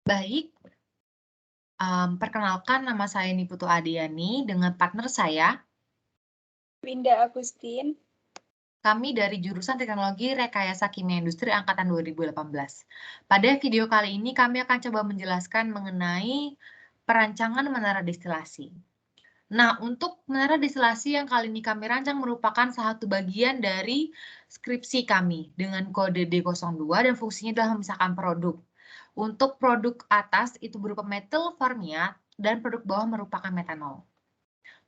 Baik, perkenalkan nama saya Niputu Adiani dengan partner saya. Winda Agustin. Kami dari jurusan Teknologi Rekayasa Kimia Industri angkatan 2018. Pada video kali ini kami akan coba menjelaskan mengenai perancangan menara destilasi. Nah, untuk menara destilasi yang kali ini kami rancang merupakan salah satu bagian dari skripsi kami dengan kode D02 dan fungsinya adalah memisahkan produk. Untuk produk atas itu berupa metil formiat dan produk bawah merupakan metanol.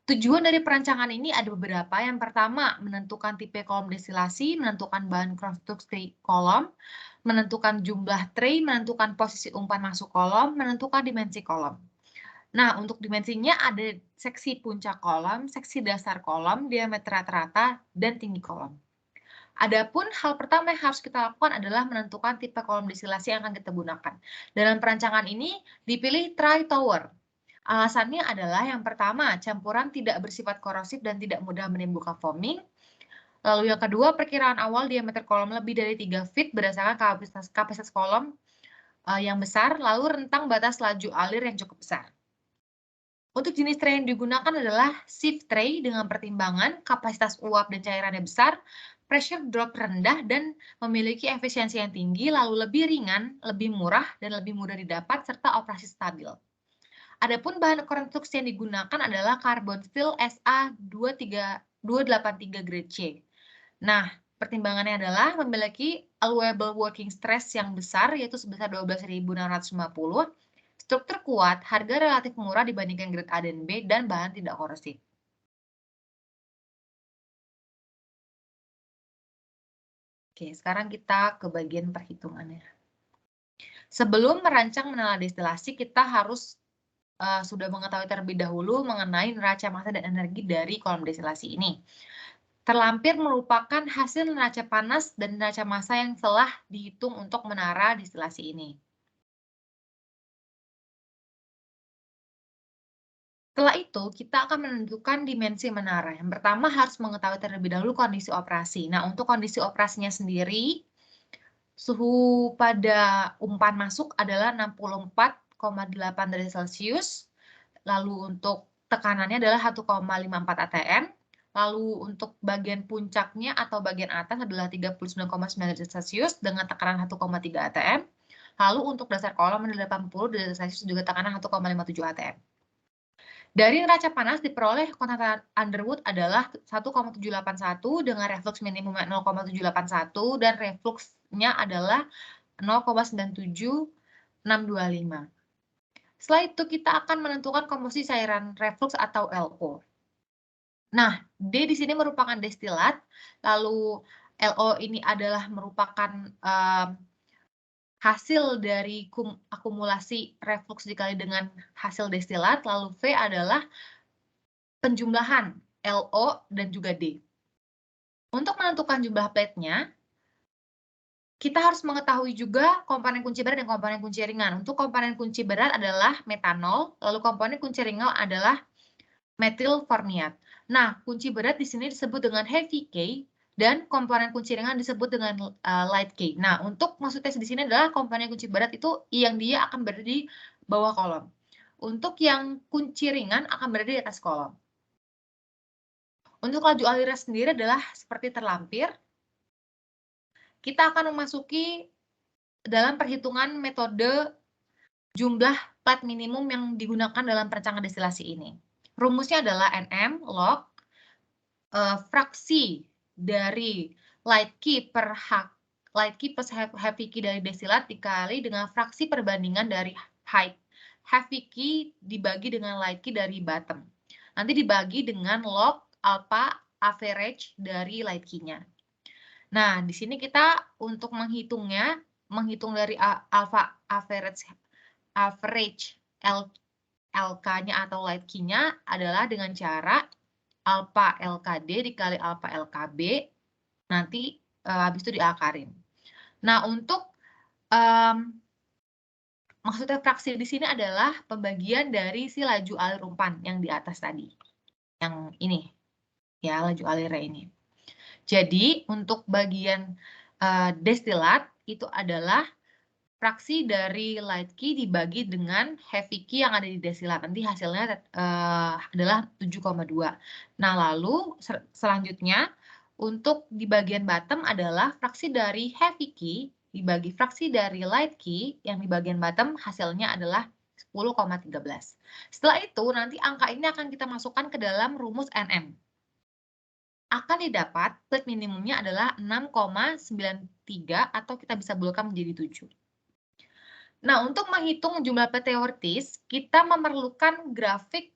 Tujuan dari perancangan ini ada beberapa. Yang pertama, menentukan tipe kolom destilasi, menentukan bahan konstruksi kolom, menentukan jumlah tray, menentukan posisi umpan masuk kolom, menentukan dimensi kolom. Nah, untuk dimensinya ada seksi puncak kolom, seksi dasar kolom, diameter rata-rata, dan tinggi kolom. Adapun hal pertama yang harus kita lakukan adalah menentukan tipe kolom destilasi yang akan kita gunakan. Dalam perancangan ini dipilih tri-tower. Alasannya adalah yang pertama, campuran tidak bersifat korosif dan tidak mudah menimbulkan foaming. Lalu yang kedua, perkiraan awal diameter kolom lebih dari 3 feet berdasarkan kapasitas kolom yang besar, lalu rentang batas laju alir yang cukup besar. Untuk jenis tray yang digunakan adalah sieve tray dengan pertimbangan kapasitas uap dan cairannya besar, pressure drop rendah, dan memiliki efisiensi yang tinggi, lalu lebih ringan, lebih murah, dan lebih mudah didapat, serta operasi stabil. Adapun bahan konstruksi yang digunakan adalah carbon steel SA283 grade C. Nah, pertimbangannya adalah memiliki allowable working stress yang besar, yaitu sebesar 12.650, struktur kuat, harga relatif murah dibandingkan grade A dan B, dan bahan tidak korosif. Oke, sekarang kita ke bagian perhitungannya. Sebelum merancang menara destilasi, kita harus sudah mengetahui terlebih dahulu mengenai neraca massa dan energi dari kolom destilasi ini. Terlampir merupakan hasil neraca panas dan neraca massa yang telah dihitung untuk menara destilasi ini. Setelah itu, kita akan menentukan dimensi menara. Yang pertama harus mengetahui terlebih dahulu kondisi operasi. Nah, untuk kondisi operasinya sendiri, suhu pada umpan masuk adalah 64,8 derajat Celcius. Lalu untuk tekanannya adalah 1,54 atm. Lalu untuk bagian puncaknya atau bagian atas adalah 39,9 derajat Celcius dengan tekanan 1,3 atm. Lalu untuk dasar kolom adalah 80 derajat Celcius juga tekanan 1,57 atm. Dari neraca panas diperoleh konsentrasi Underwood adalah 1,781 dengan reflux minimumnya 0,781 dan refluxnya adalah 0,97625. Setelah itu kita akan menentukan komposisi cairan reflux atau LO. Nah, D di sini merupakan destilat, lalu LO ini adalah merupakan hasil dari akumulasi reflux dikali dengan hasil destilat, lalu V adalah penjumlahan LO dan juga D. Untuk menentukan jumlah plate-nya, kita harus mengetahui juga komponen kunci berat dan komponen kunci ringan. Untuk komponen kunci berat adalah metanol, lalu komponen kunci ringan adalah metil formiat. Nah, kunci berat di sini disebut dengan heavy K dan komponen kunci ringan disebut dengan light K. Nah, untuk maksudnya di sini adalah komponen kunci berat itu yang dia akan berada di bawah kolom. Untuk yang kunci ringan akan berada di atas kolom. Untuk laju alirnya sendiri adalah seperti terlampir. Kita akan memasuki dalam perhitungan metode jumlah plat minimum yang digunakan dalam perancangan destilasi ini. Rumusnya adalah NM log fraksi dari light key per light key plus heavy key dari destilat dikali dengan fraksi perbandingan dari heavy key dibagi dengan light key dari bottom. Nanti dibagi dengan log alpha average dari light key-nya. Nah, di sini kita untuk menghitungnya, menghitung dari alpha average LK-nya atau light key-nya adalah dengan cara alpha LKD dikali alpha LKB, nanti habis itu diakarin. Nah, untuk maksudnya fraksi di sini adalah pembagian dari si laju alir umpan yang di atas tadi. Yang ini, ya, laju alirnya ini. Jadi, untuk bagian destilat itu adalah fraksi dari light key dibagi dengan heavy key yang ada di destilat. Nanti hasilnya adalah 7,2. Nah, lalu selanjutnya untuk di bagian bottom adalah fraksi dari heavy key dibagi fraksi dari light key yang di bagian bottom hasilnya adalah 10,13. Setelah itu nanti angka ini akan kita masukkan ke dalam rumus NM. Akan didapat plate minimumnya adalah 6,93 atau kita bisa bulatkan menjadi 7. Nah, untuk menghitung jumlah plate teoritis, kita memerlukan grafik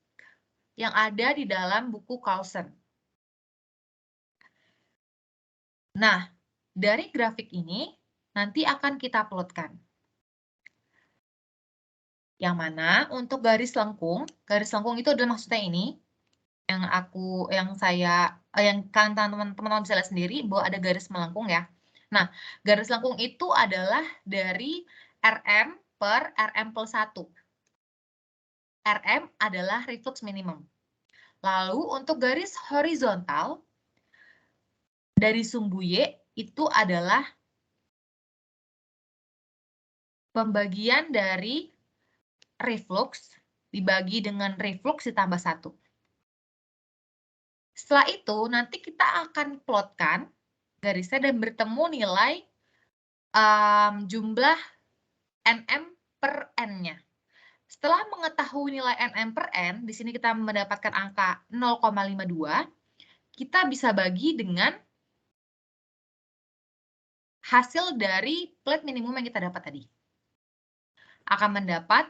yang ada di dalam buku Carlson. Nah, dari grafik ini nanti akan kita plotkan. Yang mana untuk garis lengkung itu adalah maksudnya ini, yang kalian teman-teman bisa lihat sendiri bahwa ada garis melengkung ya. Nah, garis lengkung itu adalah dari RM per RM plus 1. RM adalah reflux minimum. Lalu untuk garis horizontal dari sumbu Y itu adalah pembagian dari reflux dibagi dengan reflux ditambah 1. Setelah itu nanti kita akan plotkan garisnya dan bertemu nilai jumlah NM per N-nya. Setelah mengetahui nilai NM per N, di sini kita mendapatkan angka 0,52, kita bisa bagi dengan hasil dari plate minimum yang kita dapat tadi. Akan mendapat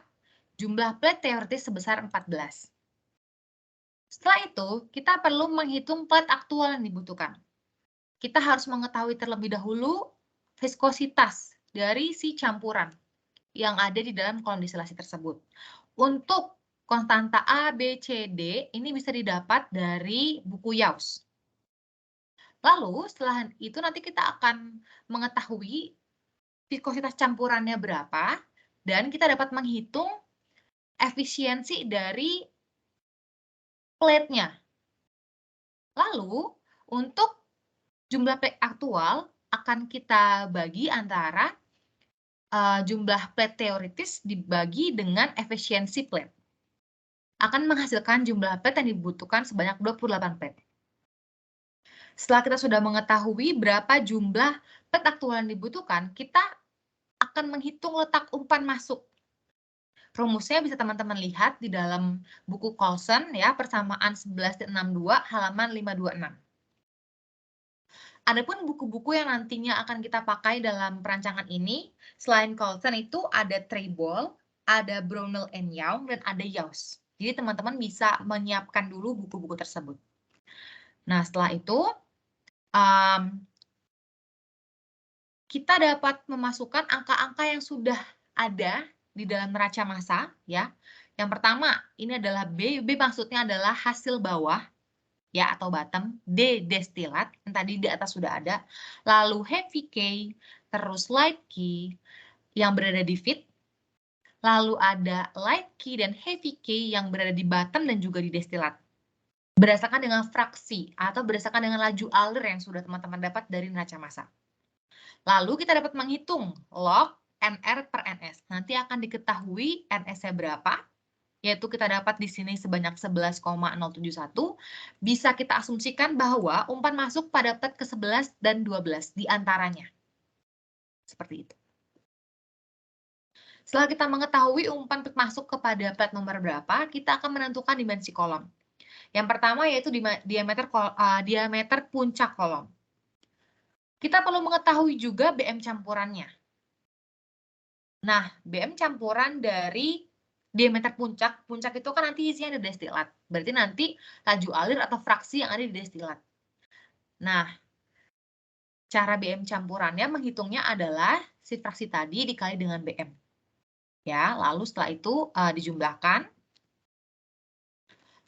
jumlah plate teoritis sebesar 14. Setelah itu, kita perlu menghitung plate aktual yang dibutuhkan. Kita harus mengetahui terlebih dahulu viskositas dari si campuran yang ada di dalam kolom distilasi tersebut. Untuk konstanta A, B, C, D ini bisa didapat dari buku Yaus. Lalu setelah itu nanti kita akan mengetahui viskositas campurannya berapa dan kita dapat menghitung efisiensi dari plate-nya. Lalu untuk jumlah plate aktual akan kita bagi antara jumlah plate teoritis dibagi dengan efisiensi plate. Akan menghasilkan jumlah plate yang dibutuhkan sebanyak 28 plate. Setelah kita sudah mengetahui berapa jumlah plate aktual yang dibutuhkan, kita akan menghitung letak umpan masuk. Rumusnya bisa teman-teman lihat di dalam buku Carlson ya, persamaan 11.62 halaman 526. Adapun buku-buku yang nantinya akan kita pakai dalam perancangan ini, selain Carlson itu ada Treibol, ada Brownell and Young, dan ada Yaus. Jadi teman-teman bisa menyiapkan dulu buku-buku tersebut. Nah, setelah itu, kita dapat memasukkan angka-angka yang sudah ada di dalam neraca massa, ya. Yang pertama, ini adalah B maksudnya adalah hasil bawah, ya, atau bottom, D destilat, yang tadi di atas sudah ada, lalu heavy K, terus light K, yang berada di feed, lalu ada light K dan heavy K yang berada di bottom dan juga di destilat. Berdasarkan dengan fraksi, atau berdasarkan dengan laju alir yang sudah teman-teman dapat dari neraca massa. Lalu kita dapat menghitung log NR per NS. Nanti akan diketahui NS-nya berapa, yaitu kita dapat di sini sebanyak 11,071, bisa kita asumsikan bahwa umpan masuk pada plate ke-11 dan 12 di antaranya. Seperti itu. Setelah kita mengetahui umpan masuk kepada plate nomor berapa, kita akan menentukan dimensi kolom. Yang pertama yaitu diameter puncak kolom. Kita perlu mengetahui juga BM campurannya. Nah, BM campuran dari diameter puncak itu kan nanti isinya ada destilat. Berarti nanti laju alir atau fraksi yang ada di destilat. Nah, cara BM campurannya menghitungnya adalah si fraksi tadi dikali dengan BM. Ya, lalu setelah itu dijumlahkan.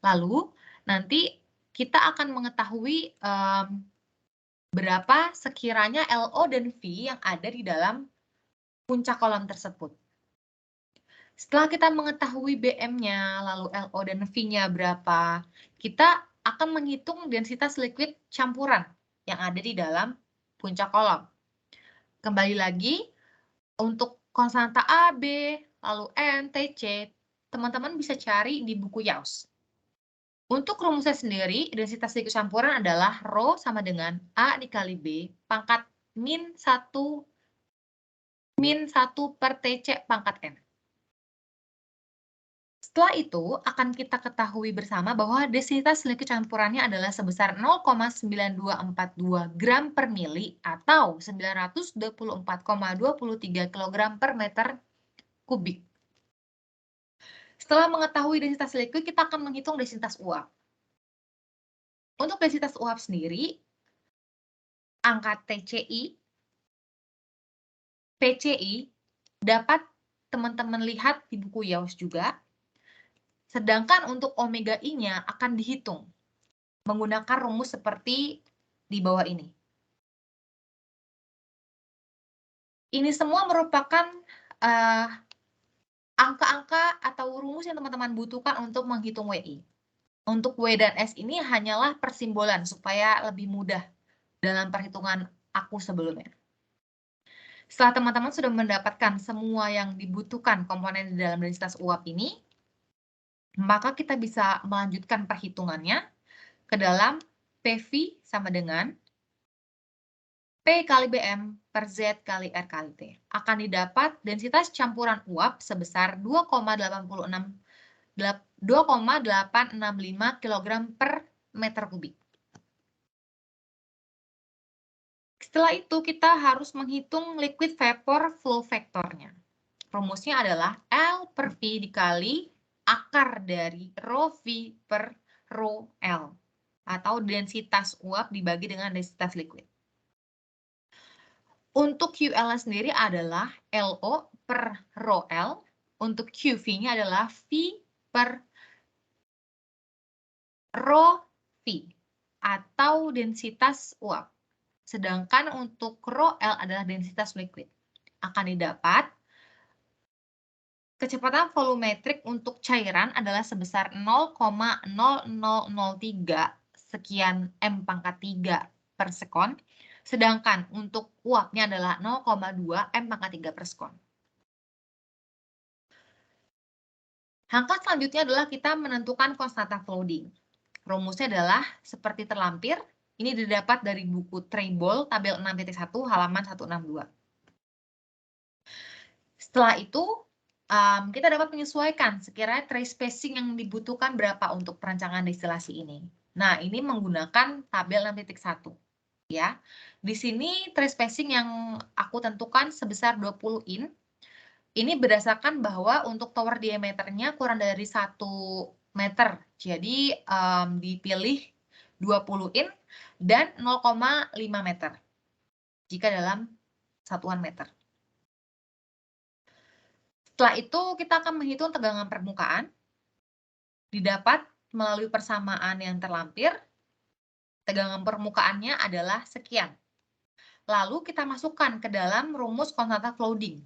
Lalu nanti kita akan mengetahui berapa sekiranya LO dan V yang ada di dalam puncak kolom tersebut. Setelah kita mengetahui BM-nya, lalu LO dan V-nya berapa, kita akan menghitung densitas liquid campuran yang ada di dalam puncak kolom. Kembali lagi, untuk konstanta AB, lalu N, TC, teman-teman bisa cari di buku YAUS. Untuk rumusnya sendiri, densitas liquid campuran adalah Rho sama dengan A dikali B pangkat min 1 per TC pangkat N. Setelah itu, akan kita ketahui bersama bahwa densitas liquid campurannya adalah sebesar 0,9242 gram per mili atau 924,23 kg per meter kubik. Setelah mengetahui densitas liquid, kita akan menghitung densitas uap. Untuk densitas uap sendiri, angka TCI, PCI dapat teman-teman lihat di buku YAUS juga. Sedangkan untuk omega I-nya akan dihitung menggunakan rumus seperti di bawah ini. Ini semua merupakan angka-angka atau rumus yang teman-teman butuhkan untuk menghitung WI. Untuk W dan S ini hanyalah persimbolan supaya lebih mudah dalam perhitungan aku sebelumnya. Setelah teman-teman sudah mendapatkan semua yang dibutuhkan komponen di dalam densitas uap ini, maka kita bisa melanjutkan perhitungannya ke dalam PV sama dengan P kali BM per Z kali R kali T. Akan didapat densitas campuran uap sebesar 2,865 kg per meter kubik. Setelah itu kita harus menghitung liquid vapor flow factor-nya. Rumusnya adalah L per V dikali akar dari rho V per rho L atau densitas uap dibagi dengan densitas liquid. Untuk QL sendiri adalah LO per rho L, untuk QV-nya adalah V per rho V atau densitas uap. Sedangkan untuk rho L adalah densitas liquid. Akan didapat kecepatan volumetrik untuk cairan adalah sebesar 0,0003 sekian M pangkat 3 per sekon, sedangkan untuk uapnya adalah 0,2 M pangkat 3 per sekon. Langkah selanjutnya adalah kita menentukan konstanta flooding. Rumusnya adalah seperti terlampir, ini didapat dari buku Treibol, tabel 6.1, halaman 162. Setelah itu, kita dapat menyesuaikan sekiranya trace spacing yang dibutuhkan berapa untuk perancangan destilasi ini. Nah, ini menggunakan tabel 6.1. Ya. Di sini trace spacing yang aku tentukan sebesar 20 in. Ini berdasarkan bahwa untuk tower diameternya kurang dari 1 meter. Jadi, dipilih 20 in dan 0,5 meter jika dalam satuan meter. Setelah itu, kita akan menghitung tegangan permukaan. Didapat melalui persamaan yang terlampir. Tegangan permukaannya adalah sekian. Lalu kita masukkan ke dalam rumus konstanta flooding.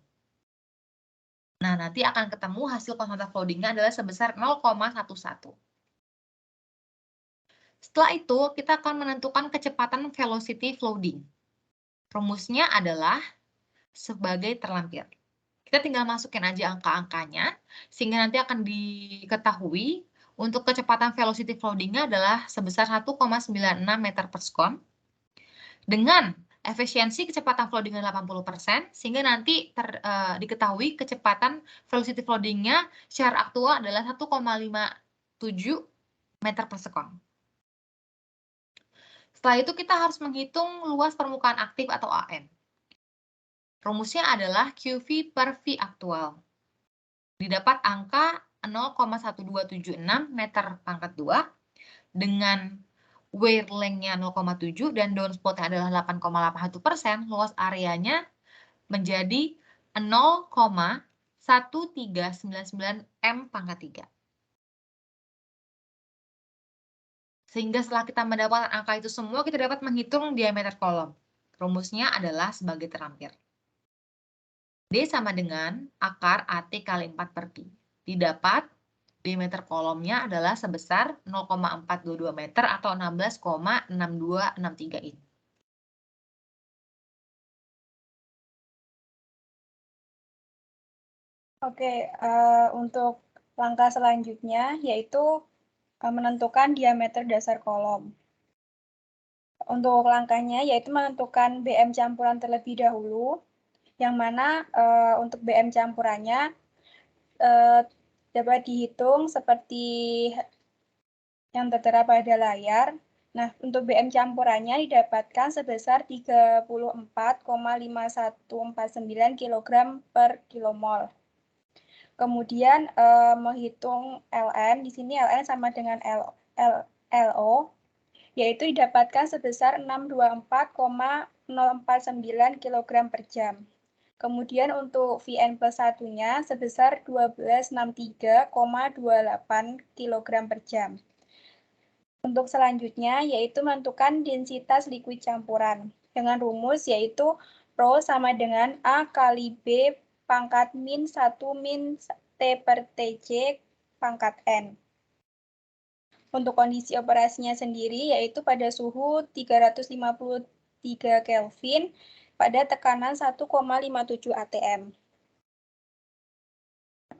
Nah, nanti akan ketemu hasil konstanta flooding-nya adalah sebesar 0,11. Setelah itu, kita akan menentukan kecepatan velocity flooding. Rumusnya adalah sebagai terlampir. Kita tinggal masukin aja angka-angkanya, sehingga nanti akan diketahui untuk kecepatan velocity flooding-nya adalah sebesar 1,96 meter per sekon, dengan efisiensi kecepatan flooding-nya 80%, sehingga nanti diketahui kecepatan velocity flooding-nya secara aktual adalah 1,57 meter per sekon. Setelah itu kita harus menghitung luas permukaan aktif atau AN. Rumusnya adalah QV per V aktual. Didapat angka 0,1276 meter pangkat 2 dengan wear length-nya 0,7 dan downspot-nya adalah 8,81%, luas areanya menjadi 0,1399 M pangkat 3. Sehingga setelah kita mendapatkan angka itu semua, kita dapat menghitung diameter kolom. Rumusnya adalah sebagai terlampir. D sama dengan akar AT kali 4 per Pi. Didapat diameter kolomnya adalah sebesar 0,422 meter atau 16,6263 in. Oke, untuk langkah selanjutnya yaitu menentukan diameter dasar kolom. Untuk langkahnya yaitu menentukan BM campuran terlebih dahulu, yang mana untuk BM campurannya dapat dihitung seperti yang tertera pada layar. Nah, untuk BM campurannya didapatkan sebesar 34,5149 kg per kilomol. Kemudian menghitung Ln, di sini Ln sama dengan LO, yaitu didapatkan sebesar 624,049 kg per jam. Kemudian untuk Vn plus satunya sebesar 1263,28 kg per jam. Untuk selanjutnya yaitu menentukan densitas liquid campuran dengan rumus yaitu Rho sama dengan A kali B pangkat min 1 min T per TC pangkat N. Untuk kondisi operasinya sendiri yaitu pada suhu 353 Kelvin pada tekanan 1,57 atm.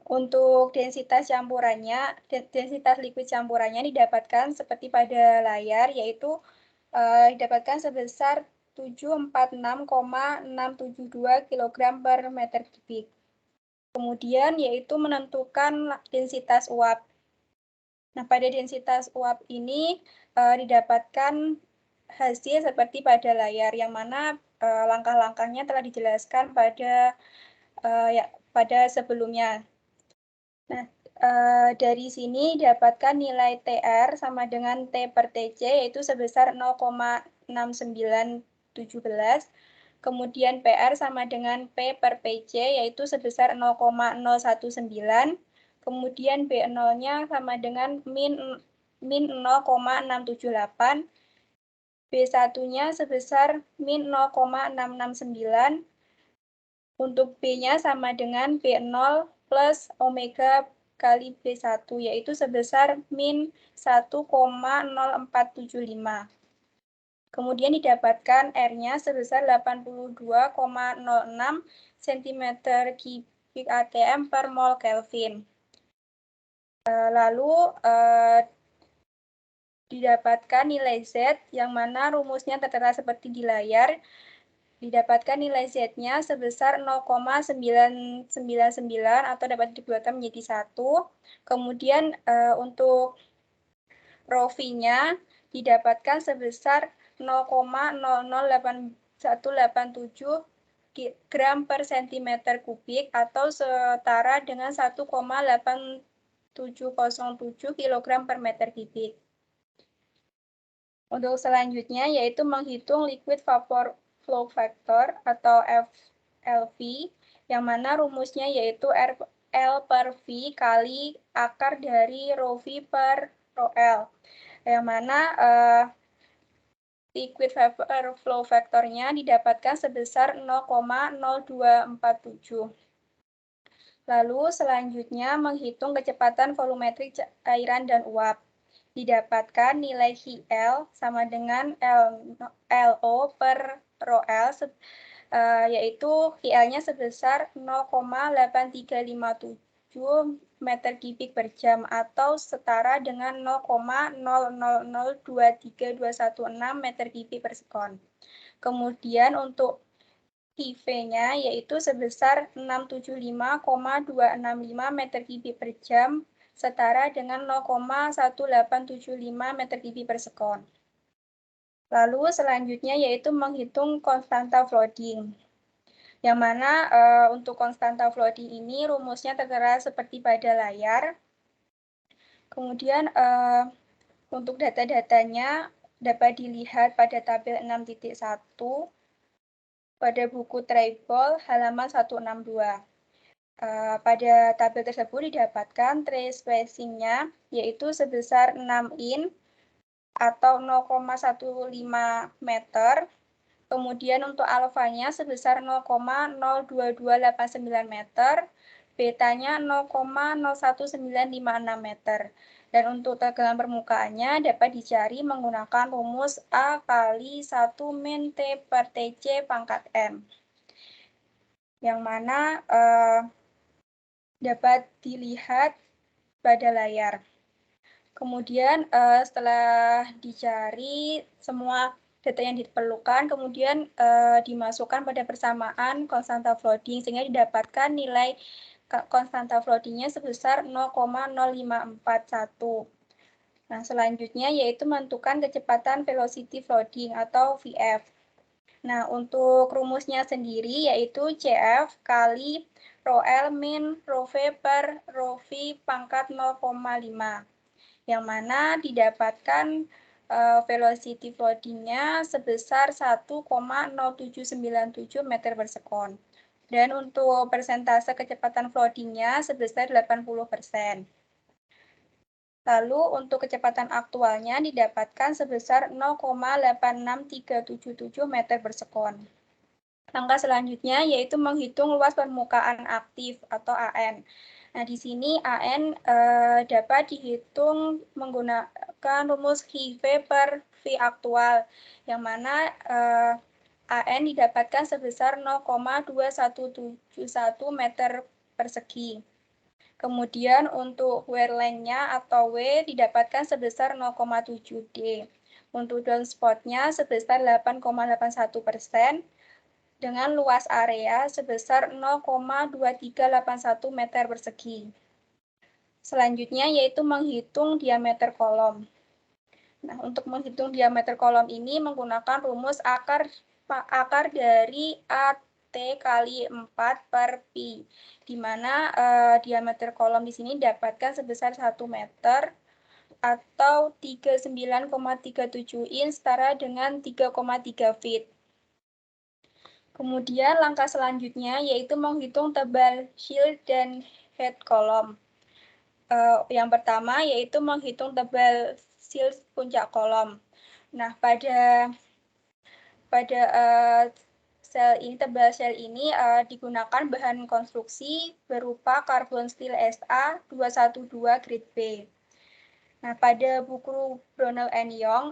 Untuk densitas campurannya, densitas liquid campurannya didapatkan seperti pada layar, yaitu didapatkan sebesar 746,672 kg per meter kubik. Kemudian yaitu menentukan densitas uap. Nah, pada densitas uap ini didapatkan hasil seperti pada layar, yang mana langkah-langkahnya telah dijelaskan pada sebelumnya. Nah, dari sini dapatkan nilai TR sama dengan T per TC, yaitu sebesar 0,6917. Kemudian PR sama dengan P per PC, yaitu sebesar 0,019. Kemudian B0-nya sama dengan min 0,678. B1-nya sebesar min 0,669. Untuk B-nya sama dengan B0 plus omega kali B1, yaitu sebesar min 1,0475. Kemudian didapatkan R-nya sebesar 82,06 cm kubik atm per mol Kelvin. Lalu didapatkan nilai Z, yang mana rumusnya tertera seperti di layar. Didapatkan nilai Z-nya sebesar 0,999 atau dapat dibuatkan menjadi 1. Kemudian untuk rho V-nya didapatkan sebesar 0,008187 gram per cm kubik atau setara dengan 1,8707 kg per meter kubik. Untuk selanjutnya yaitu menghitung liquid vapor flow factor atau FLV, yang mana rumusnya yaitu L per V kali akar dari rho V per rho L, yang mana liquid vapor flow factornya didapatkan sebesar 0,0247. Lalu selanjutnya menghitung kecepatan volumetrik cairan dan uap. Didapatkan nilai HL sama dengan LO per rho L, yaitu HL-nya sebesar 0,8357 meter kubik per jam atau setara dengan 0,000232116 meter kubik per sekon. Kemudian untuk IV-nya yaitu sebesar 675,265 meter kubik per jam setara dengan 0,1875 meter kubik per sekon. Lalu selanjutnya yaitu menghitung konstanta flooding, yang mana untuk konstanta flooding ini rumusnya tertera seperti pada layar. Kemudian untuk data-datanya dapat dilihat pada tabel 6.1 pada buku Treibel halaman 162. Pada tabel tersebut didapatkan trace spacing-nya yaitu sebesar 6 in atau 0,15 meter. Kemudian untuk alfanya sebesar 0,02289 meter, betanya 0,01956 meter. Dan untuk tegangan permukaannya dapat dicari menggunakan rumus A kali 1 min T per TC pangkat M. Yang mana dapat dilihat pada layar. Kemudian setelah dicari semua data yang diperlukan, kemudian dimasukkan pada persamaan konstanta flooding sehingga didapatkan nilai konstanta floodingnya sebesar 0,0541. Nah, selanjutnya yaitu menentukan kecepatan velocity flooding atau VF. Nah, untuk rumusnya sendiri yaitu CF kali rho L min rho V per rho V pangkat 0,5. Yang mana didapatkan velocity flooding-nya sebesar 1,0797 meter per sekon. Dan untuk persentase kecepatan flooding-nya sebesar 80%. Lalu untuk kecepatan aktualnya didapatkan sebesar 0,86377 meter per sekon. Langkah selanjutnya yaitu menghitung luas permukaan aktif atau AN. Nah, di sini AN dapat dihitung menggunakan rumus IV per V aktual, yang mana AN didapatkan sebesar 0,2171 meter persegi. Kemudian untuk wear length-nya atau W didapatkan sebesar 0,7D. Untuk downspot-nya sebesar 8,81%. Dengan luas area sebesar 0,2381 meter persegi. Selanjutnya yaitu menghitung diameter kolom. Nah, untuk menghitung diameter kolom ini menggunakan rumus akar dari AT kali 4 per Pi, di mana diameter kolom di sini dapatkan sebesar 1 meter atau 39,37 inch setara dengan 3,3 feet. Kemudian langkah selanjutnya yaitu menghitung tebal shield dan head kolom. Yang pertama yaitu menghitung tebal shield puncak kolom. Nah, pada tebal sel ini digunakan bahan konstruksi berupa karbon steel SA 212 grade B. Nah, pada buku Brownell and Young,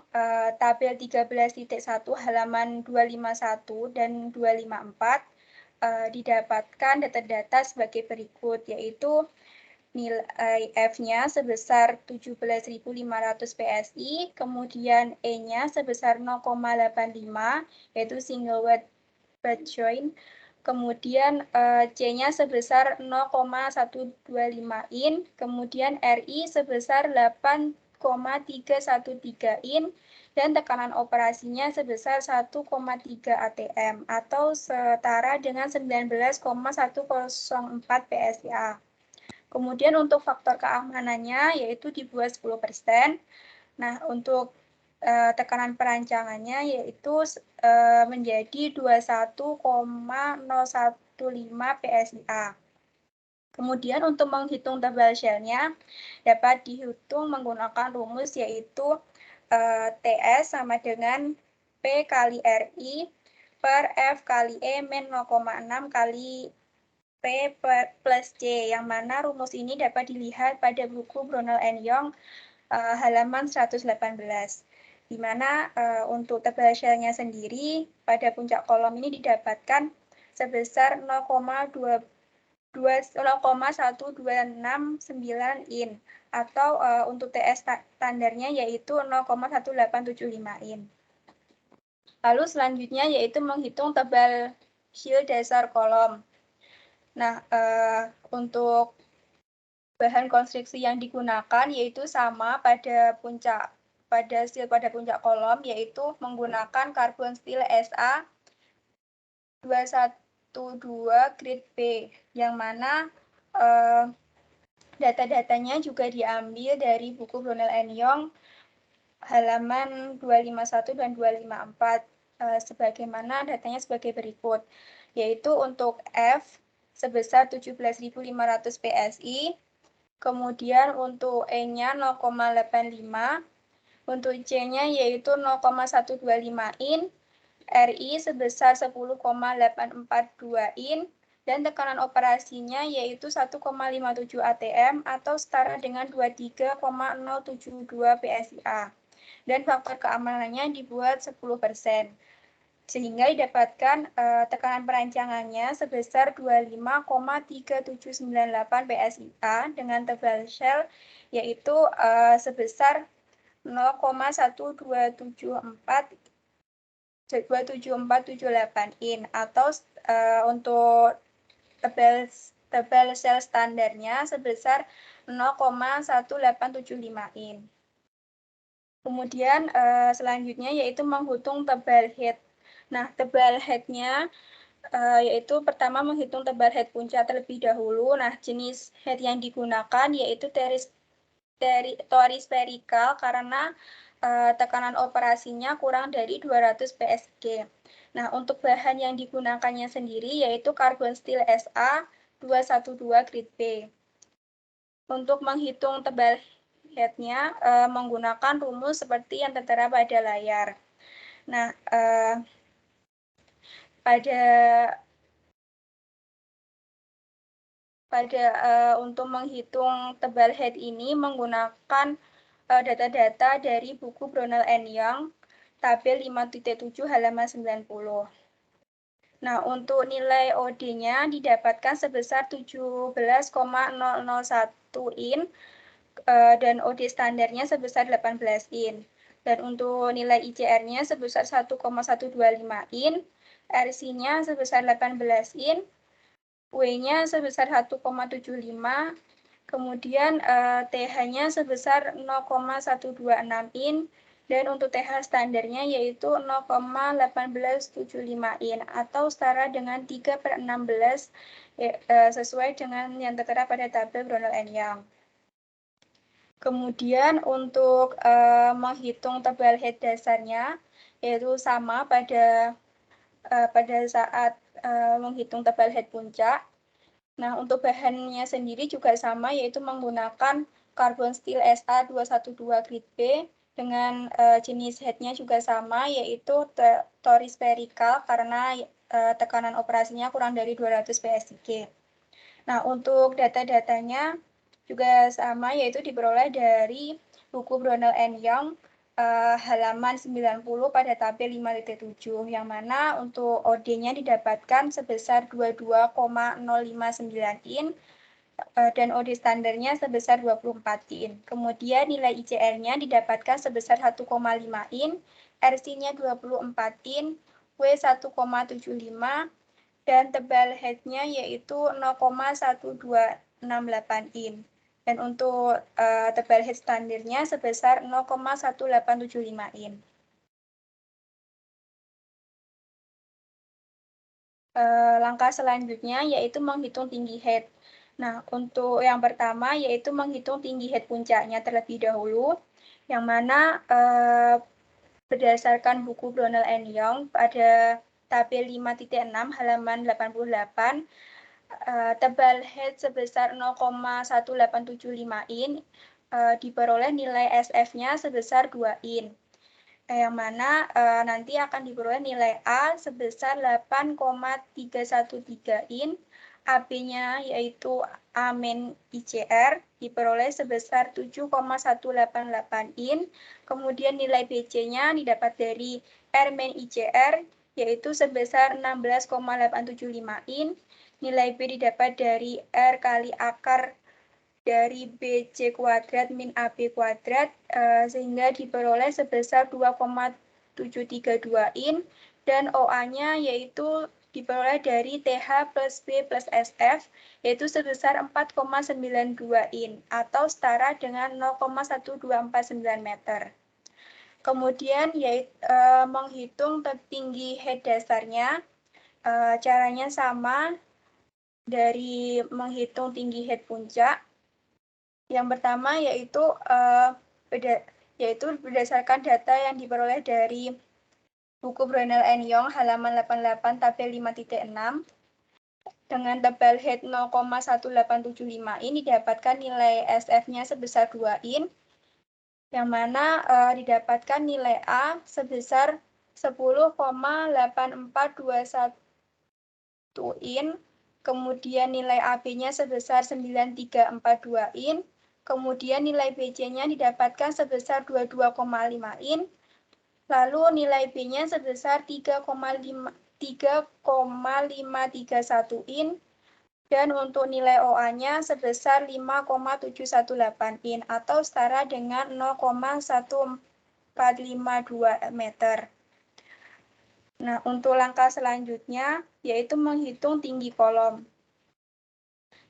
tabel 13.1 halaman 251 dan 254 didapatkan data-data sebagai berikut, yaitu nilai F-nya sebesar 17.500 PSI, kemudian E-nya sebesar 0,85, yaitu single wet joint, kemudian C-nya sebesar 0,125 in, kemudian RI sebesar 8,313 in, dan tekanan operasinya sebesar 1,3 atm atau setara dengan 19,104 PSIA. Kemudian untuk faktor keamanannya yaitu dibuat 10%. Nah, untuk tekanan perancangannya yaitu menjadi 21,015 PSIA. Kemudian untuk menghitung tebal shell-nya dapat dihitung menggunakan rumus yaitu TS sama dengan P kali RI per F kali E min 0,6 kali P plus C, yang mana rumus ini dapat dilihat pada buku Brownell and Young halaman 118, di mana untuk tebal shell-nya sendiri pada puncak kolom ini didapatkan sebesar 0,1269 in atau untuk TS standarnya yaitu 0,1875 in. Lalu selanjutnya yaitu menghitung tebal shield dasar kolom. Nah, untuk bahan konstruksi yang digunakan yaitu sama pada puncak kolom, yaitu menggunakan karbon steel SA 212 grade B, yang mana data-datanya juga diambil dari buku Brownell and Young halaman 251 dan 254, sebagaimana datanya sebagai berikut, yaitu untuk F sebesar 17.500 PSI, kemudian untuk E-nya 0,85, untuk C-nya yaitu 0,125 in, RI sebesar 10,842 in, dan tekanan operasinya yaitu 1,57 atm atau setara dengan 23,072 PSIA. Dan faktor keamanannya dibuat 10%. sehingga didapatkan tekanan perancangannya sebesar 25,3798 PSIA dengan tebal shell yaitu sebesar 0,12778 in atau untuk tebal sel standarnya sebesar 0,1875 in. Kemudian selanjutnya yaitu menghitung tebal head. Nah, tebal headnya yaitu pertama menghitung tebal head puncak terlebih dahulu. Nah, jenis head yang digunakan yaitu tori spherical karena tekanan operasinya kurang dari 200 PSG. Nah, untuk bahan yang digunakannya sendiri yaitu karbon steel SA 212 grade B. Untuk menghitung tebal headnya menggunakan rumus seperti yang tertera pada layar. Nah, untuk menghitung tebal head ini menggunakan data-data dari buku Brownell and Young, tabel 5.7 halaman 90. Nah, untuk nilai OD-nya didapatkan sebesar 17,001 in dan OD standarnya sebesar 18 in. Dan untuk nilai ICR-nya sebesar 1,125 in, RC-nya sebesar 18 in, W-nya sebesar 1,75, kemudian TH-nya sebesar 0,126 in, dan untuk TH standarnya yaitu 0,1875 in atau setara dengan 3/16 sesuai dengan yang tertera pada tabel Brownell and Young. Kemudian untuk menghitung tebal head dasarnya yaitu sama pada saat menghitung tebal head puncak. Nah, untuk bahannya sendiri juga sama, yaitu menggunakan karbon steel SA 212 grade B dengan jenis headnya juga sama, yaitu tori spherical karena tekanan operasinya kurang dari 200 PSIG. Nah, untuk data-datanya juga sama, yaitu diperoleh dari buku Brownell and Young halaman 90 pada tabel 5.7, yang mana untuk OD-nya didapatkan sebesar 22,059 in dan OD standarnya sebesar 24 in. Kemudian nilai ICR-nya didapatkan sebesar 1,5 in, RC-nya 24 in, W 1,75, dan tebal head-nya yaitu 0,1268 in. Dan untuk tebal head standarnya sebesar 0,1875 in. Langkah selanjutnya yaitu menghitung tinggi head. Nah, untuk yang pertama yaitu menghitung tinggi head puncaknya terlebih dahulu, yang mana berdasarkan buku Brownell and Young pada tabel 5.6 halaman 88, tebal head sebesar 0,1875 in diperoleh nilai SF-nya sebesar 2 in, yang mana nanti akan diperoleh nilai A sebesar 8,313 in, AB-nya yaitu A min ICR diperoleh sebesar 7,188 in, kemudian nilai BC-nya didapat dari R min ICR yaitu sebesar 16,875 in, nilai B didapat dari R kali akar dari BC kuadrat min AB kuadrat sehingga diperoleh sebesar 2,732 in, dan OA-nya yaitu diperoleh dari TH plus B plus SF yaitu sebesar 4,92 in atau setara dengan 0,1249 meter. Kemudian yaitu menghitung tinggi head dasarnya, caranya sama dari menghitung tinggi head puncak. Yang pertama yaitu berdasarkan data yang diperoleh dari buku Brownell and Young halaman 88 tabel 5.6 dengan tebal head 0,1875 in didapatkan nilai SF-nya sebesar 2 in, yang mana didapatkan nilai A sebesar 10,8421 in, kemudian nilai AB-nya sebesar 9342 in, kemudian nilai BC-nya didapatkan sebesar 22,5 in, Lalu nilai B-nya sebesar 3,531 in, dan untuk nilai OA-nya sebesar 5,718 in atau setara dengan 0,1452 meter. Nah, untuk langkah selanjutnya yaitu menghitung tinggi kolom.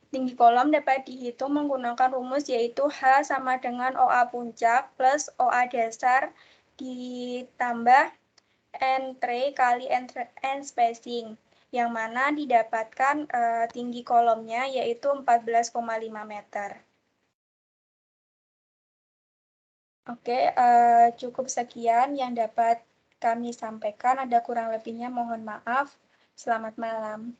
Tinggi kolom dapat dihitung menggunakan rumus yaitu H sama dengan OA puncak plus OA dasar ditambah N-tray kali N spacing, yang mana didapatkan tinggi kolomnya yaitu 14,5 meter. Oke, cukup sekian yang dapat kami sampaikan. Ada kurang lebihnya mohon maaf. Selamat malam.